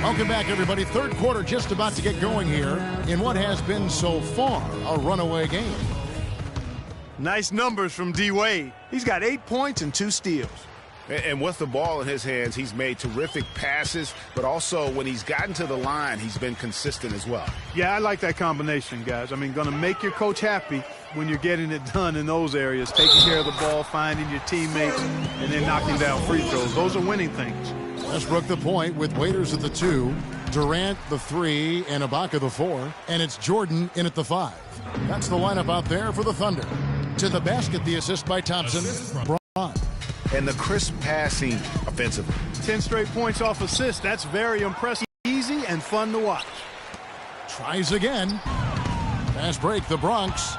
Welcome back, everybody. Third quarter just about to get going here in what has been so far a runaway game. Nice numbers from D-Wade. He's got 8 points and 2 steals. And with the ball in his hands, he's made terrific passes, but also when he's gotten to the line, he's been consistent as well. Yeah, I like that combination, guys. I mean, going to make your coach happy when you're getting it done in those areas, taking care of the ball, finding your teammates, and then knocking down free throws. Those are winning things. Westbrook the point with Waiters at the 2, Durant the 3, and Ibaka the 4, and it's Jordan in at the 5. That's the lineup out there for the Thunder. To the basket, the assist by Thompson. Braun. And the crisp passing offensively. 10 straight points off assists. That's very impressive. Easy and fun to watch. Tries again. Fast break, the Bronx.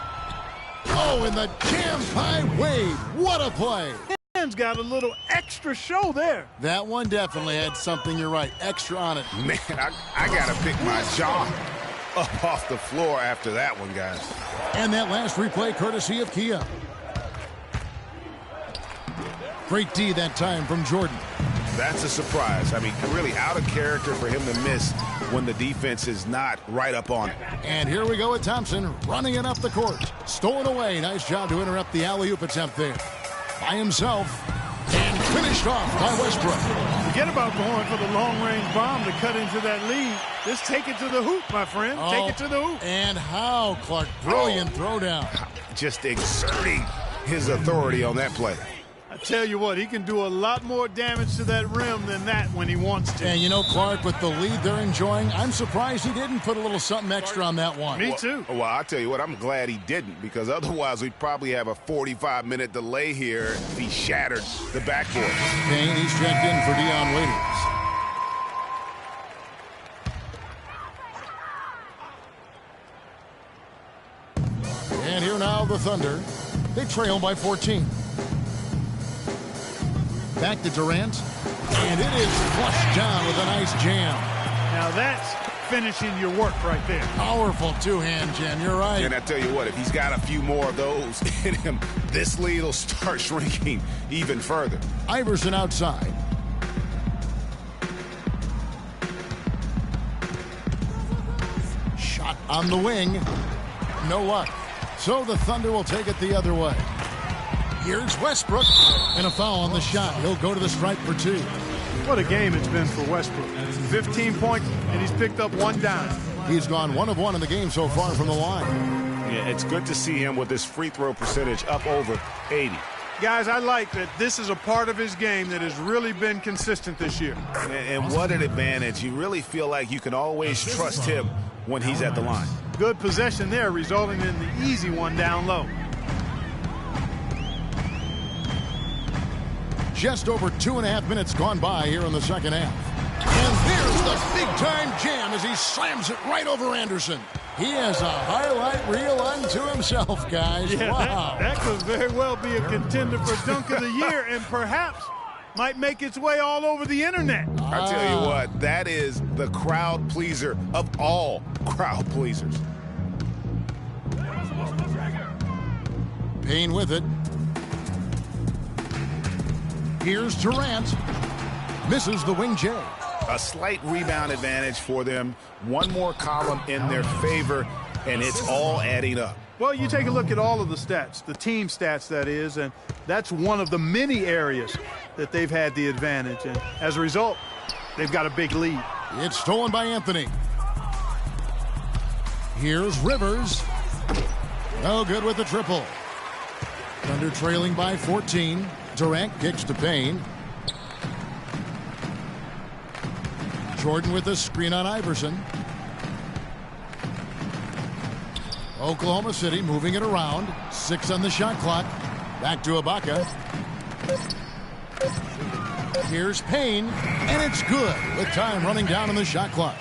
Oh, and the jam by Wade. What a play. Man's got a little extra show there. That one definitely had something, you're right, extra on it. Man, I got to pick my jaw up off the floor after that one, guys. And that last replay courtesy of Kia. Great D that time from Jordan. That's a surprise. I mean, really out of character for him to miss when the defense is not right up on it. And here we go with Thompson running it up the court. Stolen away. Nice job to interrupt the alley-oop attempt there. By himself. And finished off by Westbrook. Forget about going for the long-range bomb to cut into that lead. Just take it to the hoop, my friend. Take it to the hoop. And how, Clark. Brilliant throwdown. Just exerting his authority on that play. I tell you what, he can do a lot more damage to that rim than that when he wants to. And you know, Clark, with the lead they're enjoying, I'm surprised he didn't put a little something extra on that one. Me too. Well, I'll tell you what, I'm glad he didn't, because otherwise we'd probably have a 45-minute delay here if he shattered the backboard. Payne, he's checked in for Dion Waiters. And here now the Thunder. They trail by 14. Back to Durant, and it is flushed down with a nice jam. Now that's finishing your work right there. Powerful two-hand jam, you're right. And I tell you what, if he's got a few more of those in him, this lead will start shrinking even further. Iverson outside. Shot on the wing. No luck. So the Thunder will take it the other way. Here's Westbrook, and a foul on the shot. He'll go to the stripe for 2. What a game it's been for Westbrook. 15 points, and he's picked up 1 dime. He's gone 1 of 1 in the game so far from the line. Yeah, it's good to see him with his free throw percentage up over 80. Guys, I like that this is a part of his game that has really been consistent this year. And what an advantage. You really feel like you can always trust him when he's at the line. Good possession there, resulting in the easy one down low. Just over 2.5 minutes gone by here in the second half. And there's the big-time jam as he slams it right over Anderson. He has a highlight reel unto himself, guys. Yeah, wow. That could very well be a contender for Dunk of the Year and perhaps might make its way all over the internet. I tell you what, that is the crowd pleaser of all crowd pleasers. Payne with it. Here's Durant. Misses the wing J. A slight rebound advantage for them. One more column in their favor, and it's all adding up. Well, you take a look at all of the stats, the team stats, that is, and that's one of the many areas that they've had the advantage. And as a result, they've got a big lead. It's stolen by Anthony. Here's Rivers. No good with the triple. Thunder trailing by 14. Durant kicks to Payne. Jordan with a screen on Iverson. Oklahoma City moving it around. 6 on the shot clock. Back to Ibaka. Here's Payne, and it's good with time running down on the shot clock.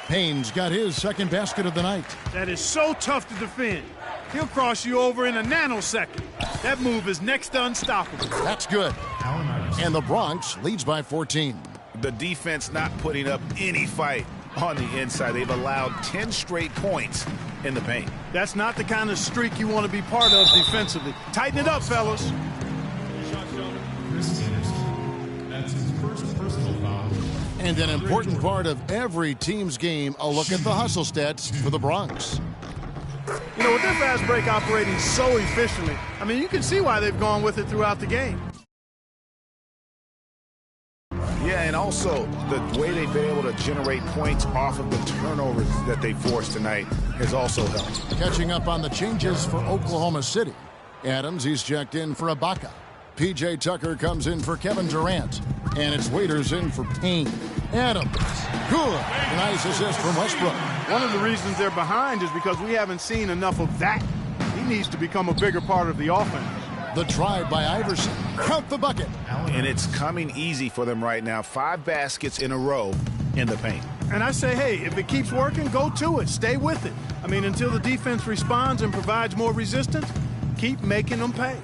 Payne's got his second basket of the night. That is so tough to defend. He'll cross you over in a nanosecond. That move is next to unstoppable. That's good. And the Bronx leads by 14. The defense not putting up any fight on the inside. They've allowed 10 straight points in the paint. That's not the kind of streak you want to be part of defensively. Tighten it up, fellas. That's his first personal foul. And an important part of every team's game, a look at the hustle stats for the Bronx. You know, with their fast break operating so efficiently, I mean, you can see why they've gone with it throughout the game. Yeah, and also the way they've been able to generate points off of the turnovers that they forced tonight has also helped. Catching up on the changes for Oklahoma City. Adams, he's checked in for Ibaka. P.J. Tucker comes in for Kevin Durant. And it's Waiters in for Payne. Adams, good. Nice assist from Westbrook. One of the reasons they're behind is because we haven't seen enough of that. He needs to become a bigger part of the offense. The try by Iverson. Count the bucket. And it's coming easy for them right now. 5 baskets in a row in the paint. And I say, hey, if it keeps working, go to it. Stay with it. I mean, until the defense responds and provides more resistance, keep making them pay.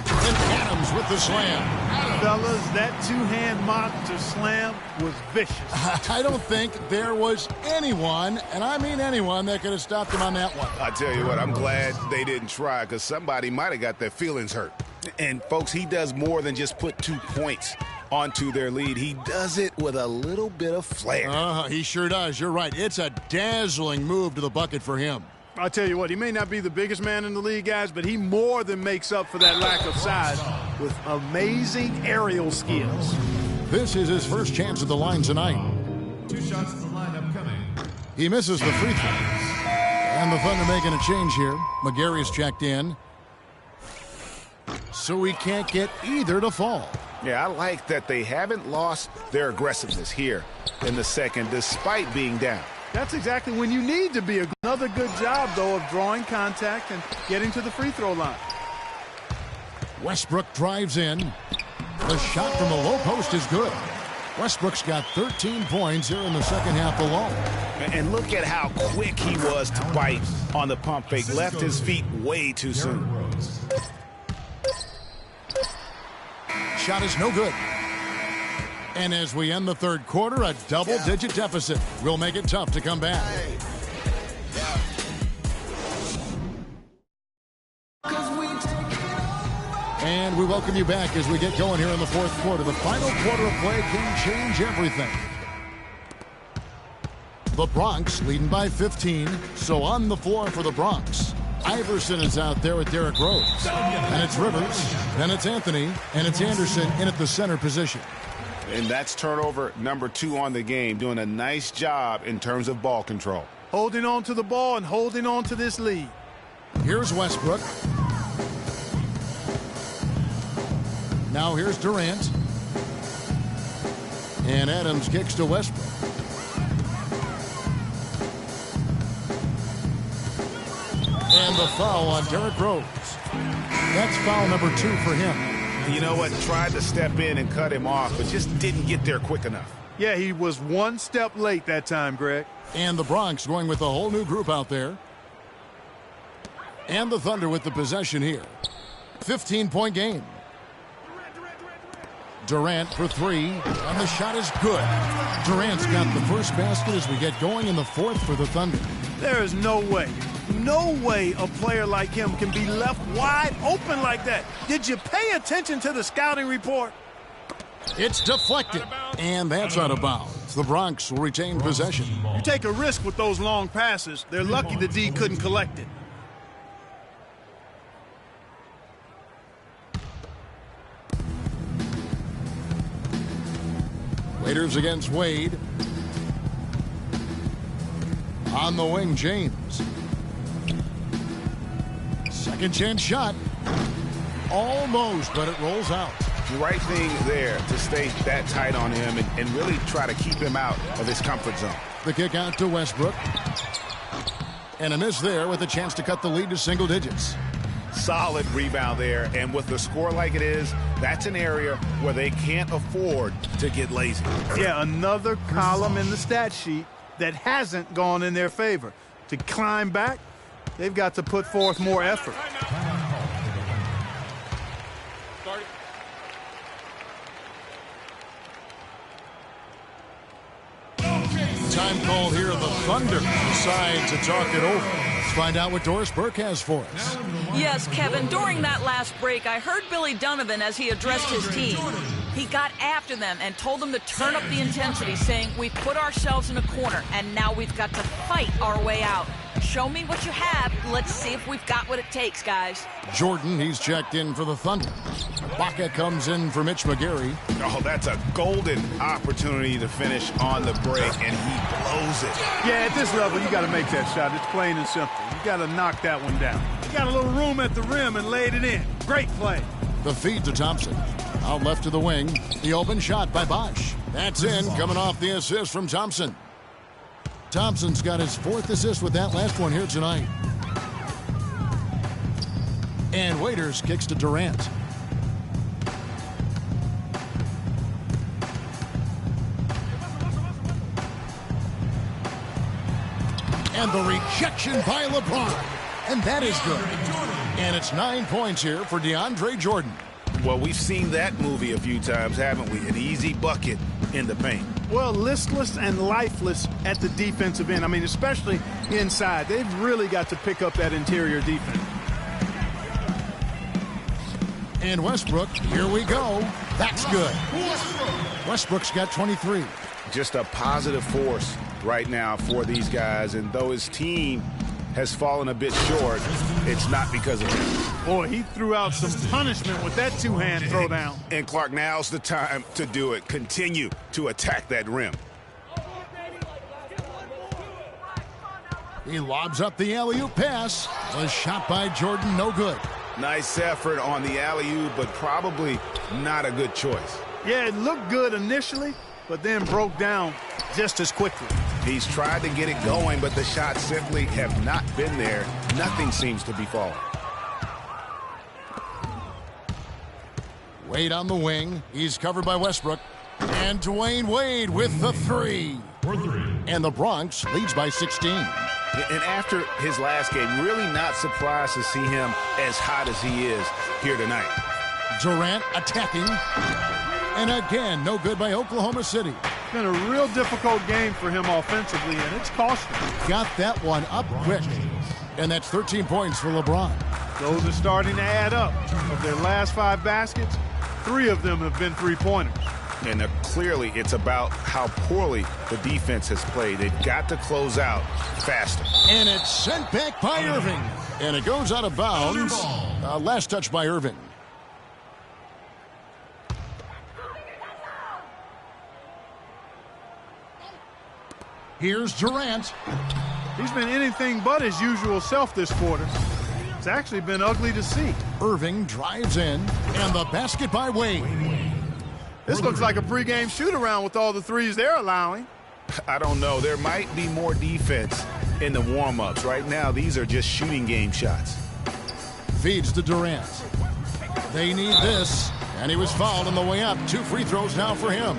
And Adams with the slam. Fellas, that two-hand monster slam was vicious. I don't think there was anyone, and I mean anyone, that could have stopped him on that one. I tell you what, I'm glad they didn't try because somebody might have got their feelings hurt. And, folks, he does more than just put 2 points onto their lead. He does it with a little bit of flair. He sure does. You're right. It's a dazzling move to the bucket for him. I'll tell you what, he may not be the biggest man in the league, guys, but he more than makes up for that lack of size with amazing aerial skills. This is his first chance at the line tonight. 2 shots in the lineup coming. He misses the free throw. And the Thunder making a change here. McGary's checked in. So he can't get either to fall. Yeah, I like that they haven't lost their aggressiveness here in the second despite being down. That's exactly when you need to be. Another good job, though, of drawing contact and getting to the free throw line. Westbrook drives in. The shot from the low post is good. Westbrook's got 13 points here in the second half alone. And look at how quick he was to bite on the pump fake. Left his feet way too soon. Shot is no good. And as we end the third quarter, a double-digit deficit will make it tough to come back. And we welcome you back as we get going here in the fourth quarter. The final quarter of play can change everything. The Bronx leading by 15. So on the floor for the Bronx, Iverson is out there with Derrick Rose. And it's Rivers, then it's Anthony, and it's Anderson in at the center position. And that's turnover number 2 on the game, doing a nice job in terms of ball control. Holding on to the ball and holding on to this lead. Here's Westbrook. Now here's Durant. And Adams kicks to Westbrook. And the foul on Derrick Rose. That's foul number 2 for him. You know what? Tried to step in and cut him off, but just didn't get there quick enough. Yeah, he was one step late that time, Greg. And the Bronx going with a whole new group out there. And the Thunder with the possession here. 15-point game. Durant for 3, and the shot is good. Durant's got the first basket as we get going in the fourth for the Thunder. There is no way a player like him can be left wide open like that. Did you pay attention to the scouting report? It's deflected, and that's out of bounds. The Bronx will retain possession. You take a risk with those long passes. They're lucky the D couldn't collect it. Waiters against Wade. On the wing, James. Second chance shot. Almost, but it rolls out. Right thing there to stay that tight on him and really try to keep him out of his comfort zone. The kick out to Westbrook. And a miss there with a chance to cut the lead to single digits. Solid rebound there, and with the score like it is, that's an area where they can't afford to get lazy. Yeah, another column in the stat sheet that hasn't gone in their favor. To climb back, they've got to put forth more effort. Time call here. The Thunder decide to talk it over. Let's find out what Doris Burke has for us. Yes, Kevin, during that last break, I heard Billy Donovan as he addressed his team. He got after them and told them to turn up the intensity, saying, we've put ourselves in a corner, and now we've got to fight our way out. Show me what you have. Let's see if we've got what it takes, guys. Jordan, he's checked in for the Thunder. Baca comes in for Mitch McGary. Oh, that's a golden opportunity to finish on the break, and he blows it. Yeah, at this level, you got to make that shot. It's plain and simple. You got to knock that one down. You got a little room at the rim and laid it in. Great play. The feed to Thompson. Out left to the wing. The open shot by Bosch. That's in, coming off the assist from Thompson. Thompson's got his 4th assist with that last one here tonight. And Waiters kicks to Durant. And the rejection by LeBron. And that is good. And it's 9 points here for DeAndre Jordan. Well, we've seen that movie a few times, haven't we? An easy bucket in the paint. Well, listless and lifeless at the defensive end. I mean, especially inside. They've really got to pick up that interior defense. And Westbrook, here we go. That's good. Westbrook's got 23. Just a positive force right now for these guys. And though his team has fallen a bit short, it's not because of him. Boy, he threw out some punishment with that two-hand throwdown. And Clark, now's the time to do it. Continue to attack that rim. He lobs up the alley-oop pass. A shot by Jordan, no good. Nice effort on the alley-oop, but probably not a good choice. Yeah, it looked good initially, but then broke down just as quickly. He's tried to get it going, but the shots simply have not been there. Nothing seems to be falling. Wade on the wing. He's covered by Westbrook. And Dwayne Wade with the 3. And the Bronx leads by 16. And after his last game, really not surprised to see him as hot as he is here tonight. Durant attacking. And again, no good by Oklahoma City. It's been a real difficult game for him offensively, and it's cost him. Got that one up quick. And that's 13 points for LeBron. Those are starting to add up. Of their last 5 baskets, 3 of them have been three-pointers. And clearly it's about how poorly the defense has played. They've got to close out faster. And it's sent back by Irving. And it goes out of bounds. Last touch by Irving. Here's Durant. He's been anything but his usual self this quarter. It's actually been ugly to see. Irving drives in, and the basket by Wade. This looks like a pregame shoot-around with all the threes they're allowing. I don't know. There might be more defense in the warm-ups. Right now, these are just shooting game shots. Feeds to Durant. They need this, and he was fouled on the way up. 2 free throws now for him.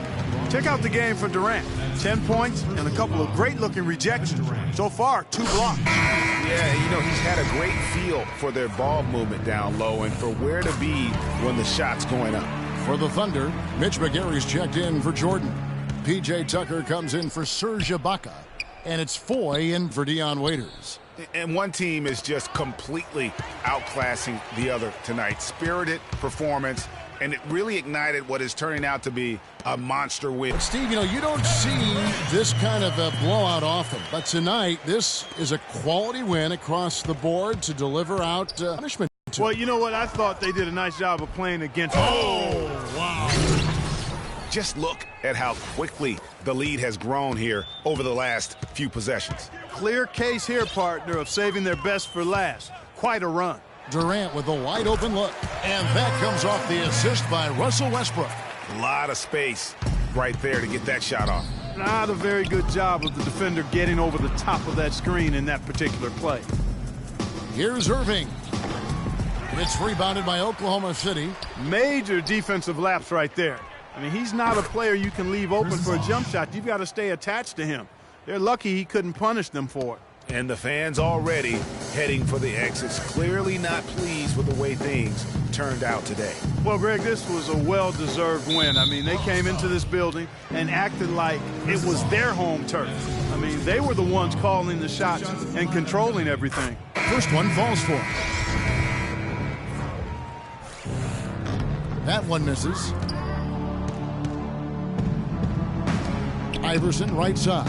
Check out the game for Durant. 10 points and a couple of great-looking rejections. So far, 2 blocks. Yeah, you know, he's had a great feel for their ball movement down low and for where to be when the shot's going up. For the Thunder, Mitch McGary's checked in for Jordan. P.J. Tucker comes in for Serge Ibaka. And it's Foy in for Dion Waiters. And one team is just completely outclassing the other tonight. Spirited performance, and it really ignited what is turning out to be a monster win. Steve, you know, you don't see this kind of a blowout often. But tonight, this is a quality win across the board to deliver out punishment. Well, you know what? I thought they did a nice job of playing against. Oh, wow. Just look at how quickly the lead has grown here over the last few possessions. Clear case here, partner, of saving their best for last. Quite a run. Durant with a wide open look. And that comes off the assist by Russell Westbrook. A lot of space right there to get that shot off. Not a very good job of the defender getting over the top of that screen in that particular play. Here's Irving. It's rebounded by Oklahoma City. Major defensive lapse right there. I mean, he's not a player you can leave open for a jump shot. You've got to stay attached to him. They're lucky he couldn't punish them for it. And the fans already heading for the exits, clearly not pleased with the way things turned out today. Well, Greg, this was a well-deserved win. I mean, they came into this building and acted like it was their home turf. I mean, they were the ones calling the shots and controlling everything. First one falls for him. That one misses. Iverson right side.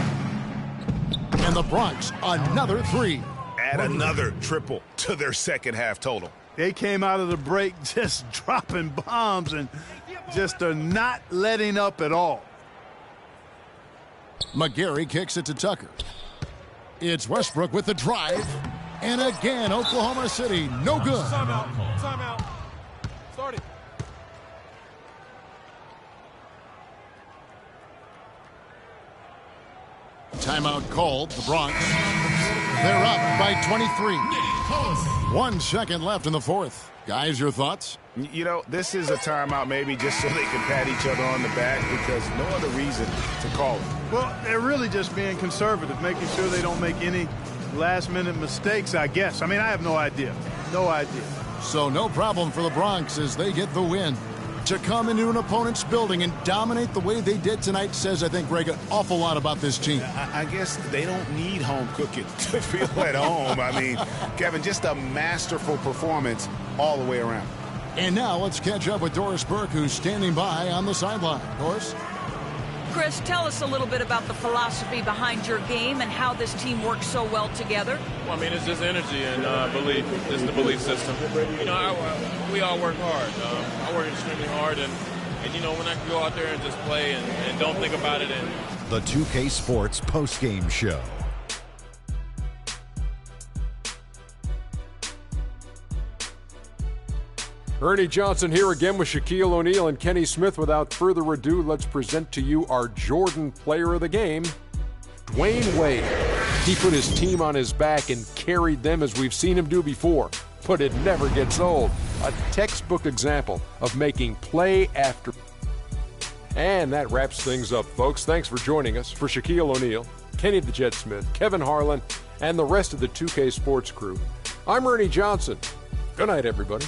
And the Bronx, another three. Add another triple to their second half total. They came out of the break just dropping bombs and just are not letting up at all. McGarry kicks it to Tucker. It's Westbrook with the drive. And again, Oklahoma City, no good. Timeout. Timeout. Start it. Timeout called, the Bronx. They're up by 23. 1 second left in the fourth. Guys, your thoughts? You know, this is a timeout maybe just so they can pat each other on the back because no other reason to call it. Well, they're really just being conservative, making sure they don't make any last-minute mistakes, I guess. I mean, I have no idea. No idea. So no problem for the Bronx as they get the win. To come into an opponent's building and dominate the way they did tonight says, I think, Greg, an awful lot about this team. I guess they don't need home cooking to feel at home. I mean, Kevin, just a masterful performance all the way around. And now let's catch up with Doris Burke, who's standing by on the sideline. Doris? Chris, tell us a little bit about the philosophy behind your game and how this team works so well together. Well, I mean, it's just energy and belief. It's the belief system. You know, we all work hard. I work extremely hard, and you know, when I can go out there and just play and don't think about it. And the 2K Sports postgame show. Ernie Johnson here again with Shaquille O'Neal and Kenny Smith. Without further ado, let's present to you our Jordan Player of the Game, Dwayne Wade. He put his team on his back and carried them as we've seen him do before, but it never gets old. A textbook example of making play after. And that wraps things up, folks. Thanks for joining us. For Shaquille O'Neal, Kenny the Jet Smith, Kevin Harlan, and the rest of the 2K Sports crew, I'm Ernie Johnson. Good night, everybody.